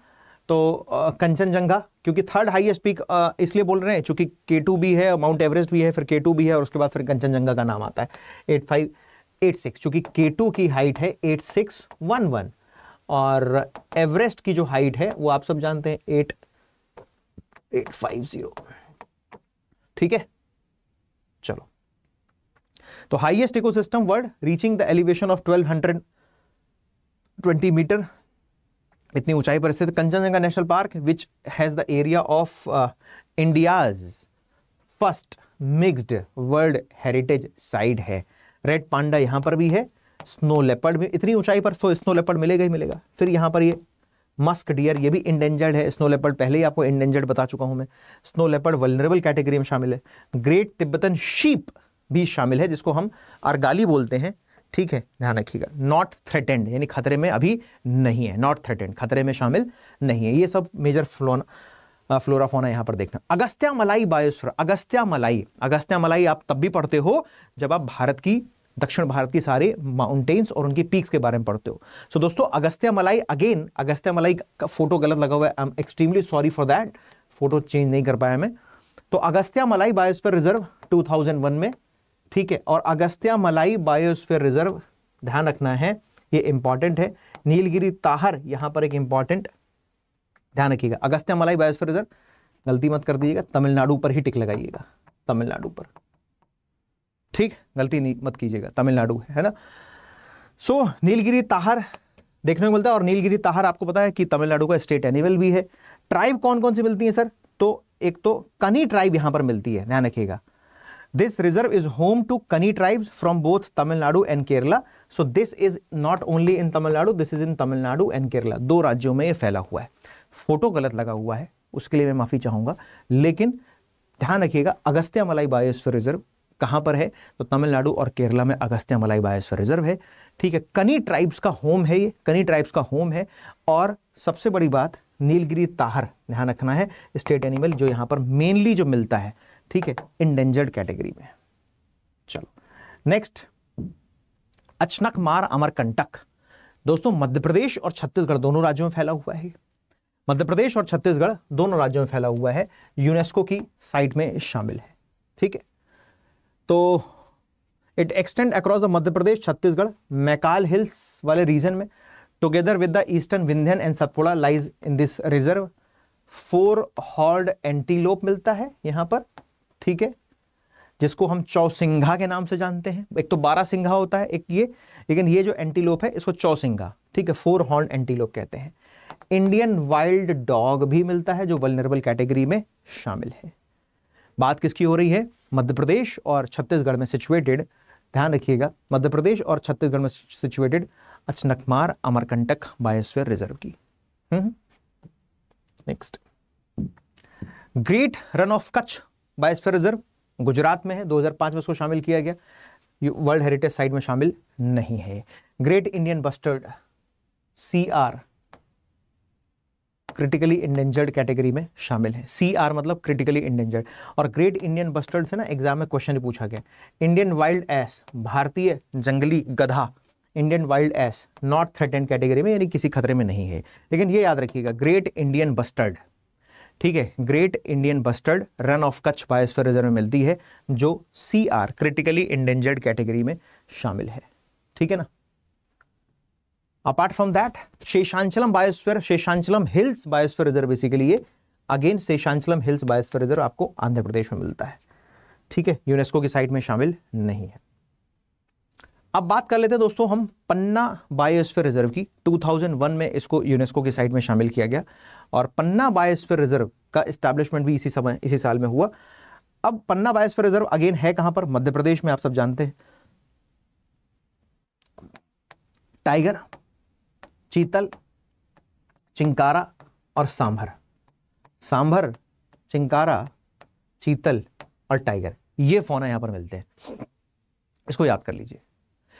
तो कंचनजंगा क्योंकि थर्ड हाईएस्ट पीक इसलिए बोल रहे हैं क्योंकि K2 भी है, माउंट एवरेस्ट भी है, फिर K2 भी है, और उसके बाद फिर कंचनजंगा का नाम आता है 8586, क्योंकि K2 की हाइट है 8611 और एवरेस्ट की जो हाइट है वो आप सब जानते हैं 8850। ठीक है, चलो, तो highest ecosystem world reaching the elevation of 1220 metre, इतनी ऊंचाई पर स्थित Kanchenjunga national park which has the area of India's first mixed world heritage site है। रेड पांडा यहां पर भी है, स्नो लेपर्ड में इतनी ऊंचाई पर तो स्नो लेपर्ड मिलेगा ही मिलेगा। फिर यहां पर ये मस्क डियर, ये भी इंडेंजर्ड है। स्नो लेपर्ड पहले ही आपको इंडेंजर्ड बता चुका हूं मैं। स्नो लेपर्ड वल्नरेबल कैटेगरी में शामिल है। ग्रेट तिब्बतन शीप भी शामिल है जिसको हम अर्गाली बोलते हैं। ठीक है, ध्यान रखिएगा, नॉट थ्रेटेंड यानी खतरे में अभी नहीं है, नॉट थ्रेटेंड खतरे में शामिल नहीं है। ये सब मेजर फ्लोरा फोना यहां पर देखना। अगस्त्या मलाई बायोस्फीयर, अगस्त्या मलाई आप तब भी पढ़ते हो जब आप भारत की, दक्षिण भारत की सारे माउंटेन्स और उनकी पीक्स के बारे में पढ़ते हो। सो दोस्तों अगस्त्या मलाई, अगेन अगस्त्या मलाई का फोटो गलत लगा हुआ है, I am extremely sorry for that, photo change नहीं कर पाया मैं। तो अगस्त्या मलाई बायोस्फीयर रिजर्व 2001 में, ठीक है, और अगस्त्या मलाई बायोस्फीयर रिजर्व ध्यान रखना है, ये इंपॉर्टेंट है। नीलगिरी ताहर यहां पर एक इंपॉर्टेंट, ध्यान रखिएगा, अगस्त्या मलाई बायोस्फीयर रिजर्व, गलती मत कर दीजिएगा, तमिलनाडु पर ही टिक लगाइएगा, तमिलनाडु पर, ठीक, गलती नहीं मत कीजिएगा, तमिलनाडु है ना। सो नीलगिरी ताहर देखने को मिलता है, और नीलगिरी ताहर आपको पता है कि तमिलनाडु का स्टेट एनिमल भी है। ट्राइब कौन कौन सी मिलती है सर? तो एक तो कनी ट्राइब यहां पर मिलती है, ध्यान रखिएगा। This reserve is home to Kani tribes from both Tamil Nadu and Kerala. So this is not only in Tamil Nadu, this is in Tamil Nadu and Kerala. दो राज्यों में ये फैला हुआ है. फोटो गलत लगा हुआ है, उसके लिए मैं माफी चाहूंगा, लेकिन ध्यान रखिएगा अगस्त्यामलाई बायोस्फीयर रिजर्व कहां पर है, तो तमिलनाडु और केरला में अगस्त्यामलाई बायोस्फीयर रिजर्व है. ठीक है, कनी ट्राइब्स का होम है ये, कनी ट्राइब्स का होम है. और सबसे बड़ी बात, नीलगिरी ताहर ध्यान रखना है, स्टेट एनिमल जो यहां पर मेनली जो मिलता है, ठीक है, इंडेंजर्ड कैटेगरी में. चलो नेक्स्ट, अचनकमार अमरकंटक. दोस्तों मध्य प्रदेश और छत्तीसगढ़ दोनों राज्यों में फैला हुआ है. मध्य प्रदेश और छत्तीसगढ़ दोनों राज्यों में फैला हुआ है, यूनेस्को की साइट में शामिल है. ठीक है, तो it extend across the Madhya Pradesh Chhattisgarh Maikal hills वाले रीजन में, together with the eastern Vindhyan and Satpura lies in this reserve. 4 horned antelope मिलता है यहां पर. ठीक है, जिसको हम चौसिंघा के नाम से जानते हैं. एक तो 12 सिंघा होता है एक ये, लेकिन ये जो एंटीलोप है इसको चौसिंघा. ठीक है, 4 हॉर्न एंटीलोप कहते हैं. इंडियन वाइल्ड डॉग भी मिलता है जो वल्नरेबल कैटेगरी में शामिल है. बात किसकी हो रही है, मध्य प्रदेश और छत्तीसगढ़ में सिचुएटेड, ध्यान रखिएगा, मध्य प्रदेश और छत्तीसगढ़ में situated Achanakmar Amarkantak biosphere reserve की. Next, great run of Kutch biosphere reserve Gujarat में है. 2005 में उसको शामिल किया गया, वर्ल्ड हेरिटेज साइट में शामिल नहीं है. Great Indian bustard CR critically endangered category में शामिल है. CR मतलब क्रिटिकली इंडेंजर्ड. और ग्रेट इंडियन बस्टर्ड से ना एग्जाम में क्वेश्चन पूछा गया. इंडियन वाइल्ड एस, भारतीय जंगली गधा, Indian wild ass not threatened category में, यानी किसी खतरे में नहीं है. लेकिन ये याद रखिएगा, ग्रेट इंडियन बस्टर्ड, ठीक है, great Indian bustard run of Kutch biosphere reserve में मिलती है, जो CR क्रिटिकली इंडेंजर्ड कैटेगरी में शामिल है. ठीक है ना. Apart from that, Seshachalam biosphere, Seshachalam hills biosphere reserve basically ये, again Seshachalam hills biosphere reserve आपको आंध्र प्रदेश में मिलता है. ठीक है, यूनेस्को की साइट में शामिल नहीं है. अब बात कर लेते हैं दोस्तों हम पन्ना बायोस्फीयर रिजर्व की. 2001 में इसको यूनेस्को की साइट में शामिल किया गया और पन्ना बायोस्फीयर रिजर्व का एस्टैब्लिशमेंट भी इसी साल में हुआ. अब पन्ना बायोस्फीयर रिजर्व अगेन है कहां पर, मध्य प्रदेश में, आप सब जानते हैं. टाइगर, चीतल, चिंकारा और सांभर. सांभर, चिंकारा, चीतल और टाइगर, ये फौना यहां पर मिलते हैं. इसको याद कर लीजिए,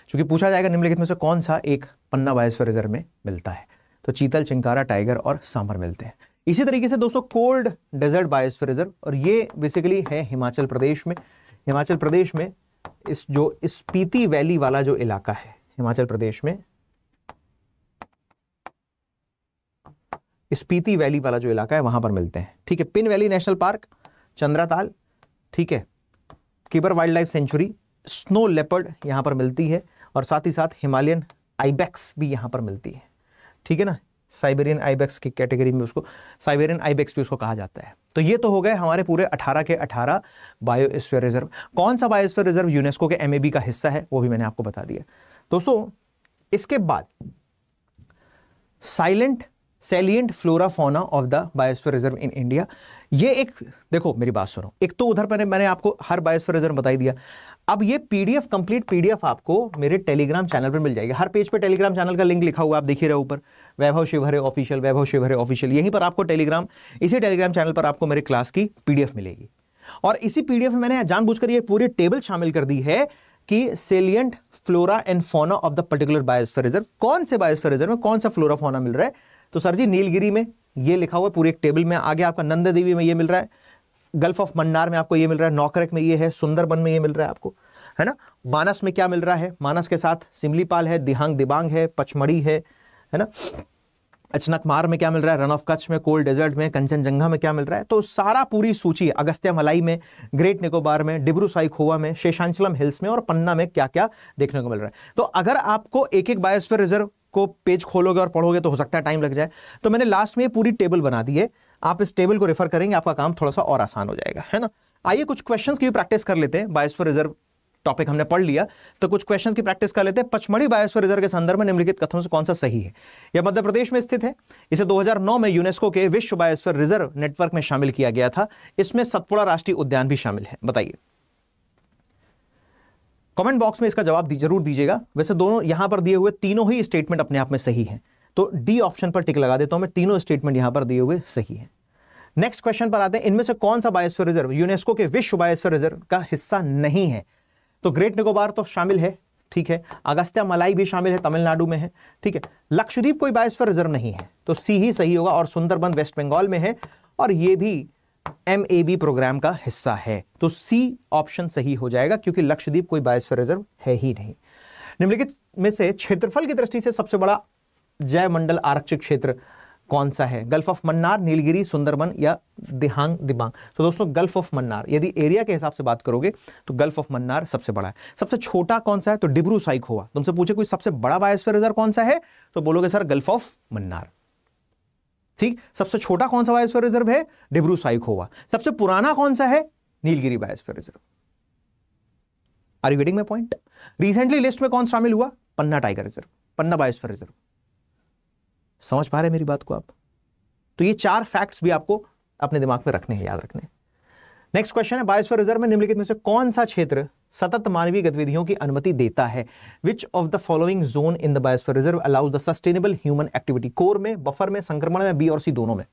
क्योंकि पूछा जाएगा निम्नलिखित में से कौन सा एक पन्ना बायोस्फीयर रिजर्व में मिलता है, तो चीतल, चिंकारा, टाइगर और सांभर मिलते हैं. इसी तरीके से दोस्तों कोल्ड डेजर्ट बायोस्फीयर रिजर्व, और ये बेसिकली है हिमाचल प्रदेश में. हिमाचल प्रदेश में इस जो स्पीति वैली वाला जो इलाका है हिमाचल प्रदेश में, स्पीति वैली वाला जो इलाका है वहां पर मिलते हैं. ठीक है, पिन वैली नेशनल पार्क, चंद्राताल, ठीक है, Kibber wild life century, snow leopard यहां पर मिलती है, और साथ ही साथ हिमालयन आइबेक्स भी यहां पर मिलती है. ठीक है ना, साइबेरियन आइबेक्स की कैटेगरी में उसको साइबेरियन आइबेक्स भी उसको कहा जाता है. तो ये तो हो गए हमारे पूरे 18 के 18 बायोस्फीयर रिजर्व. कौन सा बायोस्फीयर रिजर्व यूनेस्को के MAB का हिस्सा है वो भी मैंने आपको बता दिया. दोस्तों इसके बाद silent salient flora fauna of the biosphere reserve in India. ये एक, देखो मेरी बात सुनो, एक तो उधर मैंने आपको हर बायोस्फीयर रिजर्व बता ही दिया. अब ये PDF, कंप्लीट PDF आपको मेरे टेलीग्राम चैनल पर मिल जाएगी. हर पेज पे टेलीग्राम चैनल का लिंक लिखा हुआ, आप देखिए रहे ऊपर, वैभव शिवहरे ऑफिशियल, वैभव शिवहरे ऑफिशियल. यहीं पर आपको टेलीग्राम, इसी टेलीग्राम चैनल पर आपको मेरे क्लास की PDF मिलेगी. और इसी PDF में मैंने जानबूझकर ये पूरी टेबल शामिल कर दी है कि salient flora and fauna of the particular biosphere reserve, कौन से बायोस्फीयर रिजर्व में कौन सा फ्लोरा फौना मिल रहा है. तो सर जी नीलगिरी में ये लिखा हुआ है पूरी एक टेबल में. आगे आपका नंदा देवी में ये मिल रहा है, गल्फ ऑफ मन्नार में आपको ये मिल रहा है, नौकरेक में ये है, सुंदरबन में ये मिल रहा है आपको, है ना. मानस में क्या मिल रहा है, मानस के साथ सिमलीपाल है, दिहांग दिबांग है, पचमढ़ी है ना. अचनकमार में क्या मिल रहा है, रन ऑफ कच्छ में, कोल्ड डेजर्ट में, कंचनजंगा में क्या मिल रहा है. तो सारा पूरी सूची, अगस्त्यामलाई में, ग्रेट निकोबार में, डिब्रू साइखोवा में, शेषांचलम हिल्स में और पन्ना में क्या क्या देखने को मिल रहा है. तो अगर आपको एक एक बायोस्फीयर रिजर्व को पेज खोलोगे और पढ़ोगे तो हो सकता है टाइम लग जाए. तो मैंने लास्ट में पूरी टेबल बना दी है, आप इस टेबल को रेफर करेंगे, आपका काम थोड़ा सा और आसान हो जाएगा, है ना. आइए कुछ क्वेश्चंस की भी प्रैक्टिस कर लेते हैं. बायोस्फीयर रिजर्व टॉपिक हमने पढ़ लिया, तो कुछ क्वेश्चंस की प्रैक्टिस कर लेते हैं. पचमढ़ी बायोस्फीयर रिजर्व के संदर्भ में निम्नलिखित कथनों से कौन सा सही है. यह मध्य प्रदेश में स्थित है. इसे 2009 में यूनेस्को के विश्व बायोस्फीयर रिजर्व नेटवर्क में शामिल किया गया था. इसमें सतपुड़ा राष्ट्रीय उद्यान भी शामिल है. बताइए. कमेंट बॉक्स में इसका जवाब जरूर दीजिएगा। वैसे दोनों यहां पर दिए हुए तीनों ही स्टेटमेंट अपने आप में सही हैं, तो डी ऑप्शन पर टिक लगा देता हूं मैं, तीनों स्टेटमेंट यहां पर दिए हुए सही हैं। नेक्स्ट क्वेश्चन पर आते हैं, इनमें से कौन सा बायोस्फीयर रिजर्व यूनेस्को के विश्व बायोस्फीयर रिजर्व का हिस्सा नहीं है? तो ग्रेट निकोबार तो शामिल है, ठीक है, अगस्त्य मलाई भी शामिल है, तमिलनाडु में है, ठीक है। लक्षद्वीप कोई बायोस्फीयर रिजर्व नहीं है, तो सी ही सही होगा, और सुंदरबन वेस्ट बंगाल में है, और ये भी MAB प्रोग्राम का हिस्सा है, तो सी ऑप्शन सही हो जाएगा, क्योंकि लक्षद्वीप कोई बायोस्फीयर रिजर्व है ही नहीं। निम्नलिखित में से क्षेत्रफल की दृष्टि से सबसे बड़ा जैवमंडल आरक्षित क्षेत्र कौन सा है? गल्फ ऑफ मन्नार, नीलगिरी, सुंदरबन या दिहांग दिबांग? तो दोस्तों गल्फ ऑफ मन्नार, यदि एरिया के हिसाब से बात करोगे तो गल्फ ऑफ मन्नार सबसे बड़ा है। सबसे छोटा कौन सा है? तो डिब्रू साइखोवा। तुमसे पूछे कोई सबसे बड़ा बायोस्फीयर रिजर्व कौन सा है, तो बोलोगे सर गल्फ ऑफ मन्नार, ठीक। सबसे छोटा कौन सा बायोस्फीयर रिजर्व है? डिब्रू साइखोवा। सबसे पुराना कौन सा है? Nilgiri biosphere reserve. Are you getting my point? Recently list में कौन शामिल हुआ? Panna tiger reserve, Panna biosphere reserve. समझ पा रहे हैं मेरी बात को आप? तो ये 4 फैक्ट्स भी आपको अपने दिमाग में रखने हैं, याद रखने हैं। नेक्स्ट क्वेश्चन है, बायोस्फीयर रिजर्व में निम्नलिखित में से कौन सा क्षेत्र सतत मानवीय गतिविधियों की अनुमति देता है? Which of the following zone in the biosphere reserve allows the sustainable human activity? Core में, बफर में, संक्रमण में, बी और सी दोनों में?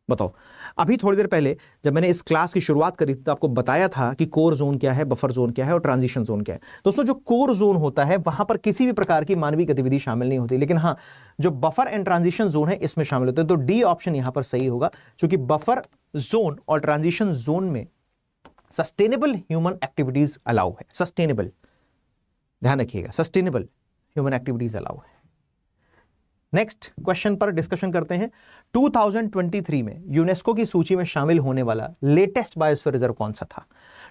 बताओ। अभी थोड़ी देर पहले जब मैंने इस क्लास की शुरुआत करी थी तो आपको बताया था कि कोर जोन क्या है, बफर जोन क्या है और ट्रांजिशन जोन क्या है। दोस्तों जो कोर जोन होता है वहां पर किसी भी प्रकार की मानवीय गतिविधि शामिल नहीं होती, लेकिन हाँ जो बफर एंड ट्रांजिशन जोन है इसमें शामिल होते हैं। तो डी ऑप्शन यहां पर सही होगा, क्योंकि बफर जोन और ट्रांजिशन जोन में सस्टेनेबल ह्यूमन एक्टिविटीज अलाउ है। सस्टेनेबल, ध्यान रखिएगा, सस्टेनेबल ह्यूमन एक्टिविटीज अलाउ है। नेक्स्ट क्वेश्चन पर डिस्कशन करते हैं। 2023 में यूनेस्को की सूची में शामिल होने वाला लेटेस्ट बायोस्फीयर रिजर्व कौन सा था?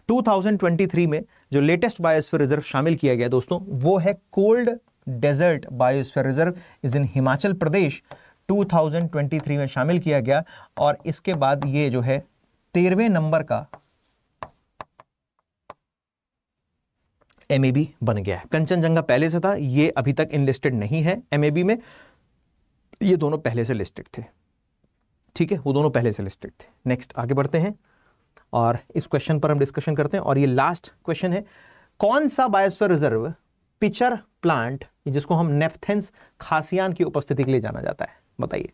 2023 में जो लेटेस्ट बायोस्फीयर रिजर्व शामिल किया गया दोस्तों वो है cold desert biosphere reserve is in Himachal Pradesh. 2023 में शामिल किया गया, और इसके बाद ये जो है 13वें नंबर का MAB बन गया है। कंचनजंगा पहले से था, ये अभी तक इनलिस्टेड नहीं है MAB में, ये दोनों पहले से लिस्टेड थे, ठीक है, वो दोनों पहले से लिस्टेड थे। नेक्स्ट आगे बढ़ते हैं और इस क्वेश्चन पर हम डिस्कशन करते हैं, और ये लास्ट क्वेश्चन है, कौन सा बायोस्फीयर रिजर्व पिचर प्लांट, जिसको हम नेपथेंस खासियान की उपस्थिति के लिए जाना जाता है, बताइए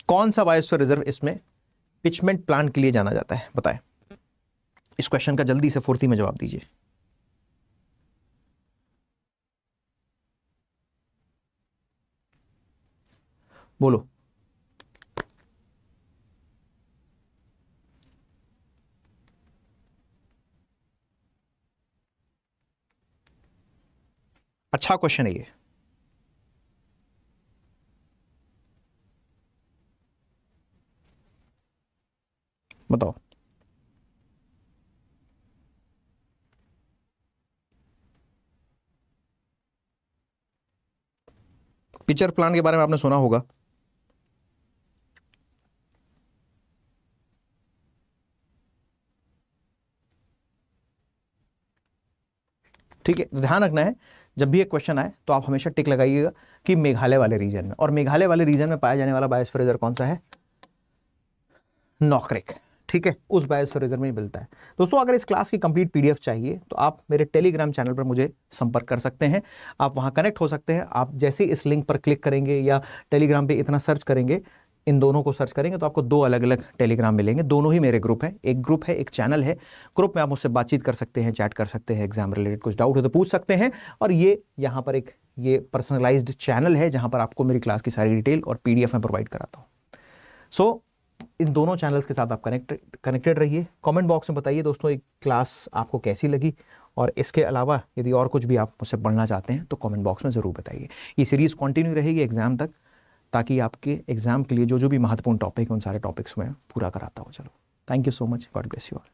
कौन सा बायोस्फीयर रिजर्व इसमें पिचमेंट प्लांट के लिए जाना जाता है? बताएं। इस क्वेश्चन का जल्दी से फुर्ती में जवाब दीजिए। बोलो। अच्छा क्वेश्चन है ये। बताओ। पिचर प्लांट के बारे में आपने सुना होगा, ठीक है। ध्यान रखना है जब भी एक क्वेश्चन आए तो आप हमेशा टिक लगाइएगा कि मेघालय वाले रीजन में, और मेघालय वाले रीजन में पाया जाने वाला बायोस्फीयर रिजर्व कौन सा है? नॉकरेक, ठीक है, उस बायोस्फीयर रिजर्व में ही मिलता है। दोस्तों अगर इस क्लास की कंप्लीट PDF चाहिए तो आप मेरे टेलीग्राम चैनल पर मुझे संपर्क कर सकते हैं, आप वहां कनेक्ट हो सकते हैं। आप जैसे इस लिंक पर क्लिक करेंगे या टेलीग्राम पे इतना सर्च करेंगे, इन दोनों को सर्च करेंगे तो आपको 2 अलग अलग टेलीग्राम मिलेंगे। दोनों ही मेरे ग्रुप हैं, एक ग्रुप है एक चैनल है। ग्रुप में आप मुझसे बातचीत कर सकते हैं, चैट कर सकते हैं, एग्जाम रिलेटेड कुछ डाउट हो तो पूछ सकते हैं, और ये यहाँ पर एक ये पर्सनलाइज्ड चैनल है जहाँ पर आपको मेरी क्लास की सारी डिटेल और PDF में प्रोवाइड कराता हूँ। सो इन दोनों चैनल्स के साथ आप कनेक्टेड रहिए। कमेंट बॉक्स में बताइए दोस्तों एक क्लास आपको कैसी लगी, और इसके अलावा यदि और कुछ भी आप मुझसे पढ़ना चाहते हैं तो कमेंट बॉक्स में ज़रूर बताइए। ये सीरीज़ कंटिन्यू रहेगी एग्जाम तक, ताकि आपके एग्जाम के लिए जो जो भी महत्वपूर्ण टॉपिक है उन सारे टॉपिक्स में पूरा कराता हो। चलो, thank you so much, God bless you all.